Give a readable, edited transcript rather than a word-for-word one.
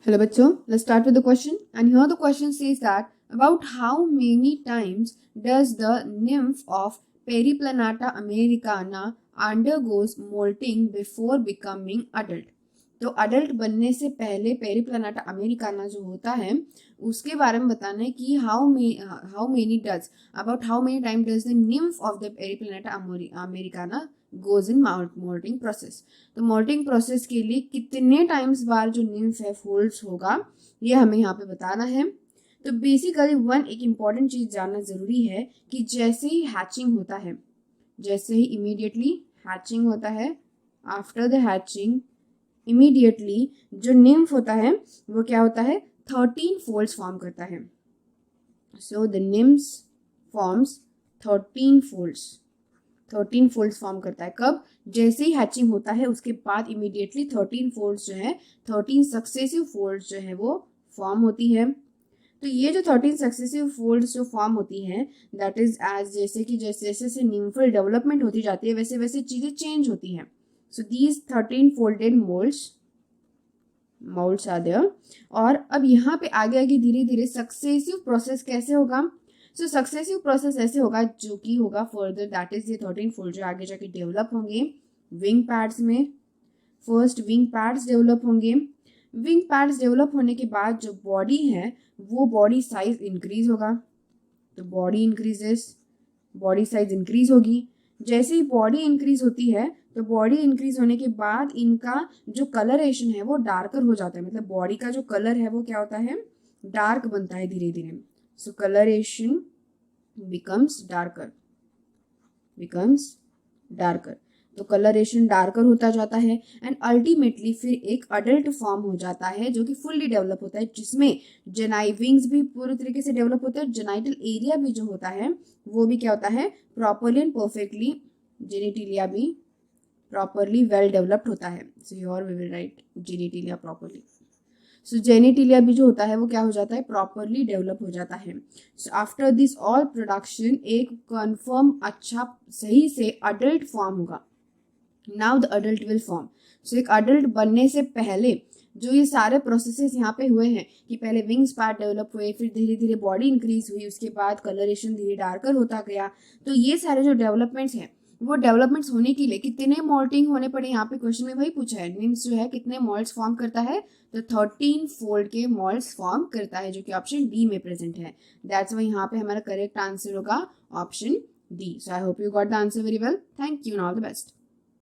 Hello bachcho, let's start with the question. And here the question says that about how many times does the nymph of Periplanata americana undergoes molting before becoming adult. तो adult बनने से पहले पेरिप्लानाटा Americana जो होता है उसके बारे में बताना है कि how many time does the nymph of the periplaneta americana goes in molting process. तो मोल्टिंग प्रोसेस के लिए कितने टाइम्स बार जो निम्फ है फोल्ड्स होगा ये हमें यहाँ पे बताना है. तो बेसिकली एक इम्पॉर्टेंट चीज जानना जरूरी है कि जैसे ही हैचिंग होता है, जैसे ही इमीडिएटली हैचिंग होता है, आफ्टर द हैचिंग इमीडिएटली जो निम्फ होता है वो क्या होता है 13 फोल्ड्स फॉर्म करता है. So the nymph forms 13 folds form करता है. कब? जैसे ही हैचिंग होता है उसके बाद इमीडिएटली 13 फोल्ड्स जो है 13 सक्सेसिव फोल्ड्स जो है वो फॉर्म होती है. तो ये जो 13 सक्सेसिव फोल्ड्स जो फॉर्म होती हैं दैट इज एज जैसे जैसे निम्फल डेवलपमेंट होती जाती है वैसे वैसे चीजें चेंज होती हैं. So these 13 folded molds are there. और अब यहाँ पे आगे धीरे धीरे सक्सेसिव प्रोसेस कैसे होगा? सो सक्सेसिव प्रोसेस ऐसे होगा जो कि होगा फर्दर दैट इज ये 13 फोल्ड जो आगे जाके डेवलप होंगे विंग पैड्स में. फर्स्ट विंग पैड्स डेवलप होंगे. विंग पैड्स डेवलप होने के बाद जो बॉडी है वो बॉडी साइज इंक्रीज होगा. तो बॉडी साइज इंक्रीज होगी. जैसे ही बॉडी इंक्रीज होती है तो बॉडी इंक्रीज होने के बाद इनका जो कलरेशन है वो डार्कर हो जाता है. मतलब बॉडी का जो कलर है वो क्या होता है डार्क बनता है धीरे धीरे. सो कलरेशन बिकम्स डार्कर. तो कलरेशन डार्कर होता जाता है एंड अल्टीमेटली फिर एक अडल्ट फॉर्म हो जाता है जो कि फुल्ली डेवलप होता है जिसमें विंग्स भी पूरी तरीके से डेवलप होते हैं. जेनाइटल एरिया भी जो होता है वो भी क्या होता है प्रॉपरली एंड परफेक्टली. जेनिटिलिया भी प्रॉपरली वेल डेवलप्ड होता है. So here we will write genitalia properly. So genitalia भी जो होता है वो क्या हो जाता है प्रॉपरली डेवलप हो जाता है. So after this all production एक कन्फर्म अच्छा सही से अडल्ट फॉर्म होगा. Now the adult will form. So एक अडल्ट बनने से पहले जो ये सारे प्रोसेसेस यहाँ पे हुए हैं कि पहले विंग्स पार्ट डेवलप हुए, फिर धीरे धीरे बॉडी इंक्रीज हुई, उसके बाद कलरेशन धीरे डार्कर होता गया. तो ये सारे जो डेवलपमेंट्स हैं वो डेवलपमेंट्स होने के लिए कितने मोल्टिंग होने पड़े. यहाँ पे क्वेश्चन में वही पूछा है निम्स जो है कितने मोल्ड्स फॉर्म करता है. तो 13 फोल्ड के मोल्ड्स फॉर्म करता है जो कि ऑप्शन डी में प्रेजेंट है. दैट्स वाई यहाँ पे हमारा करेक्ट आंसर होगा option D. So I hope you got the answer very well. Thank you and all the best.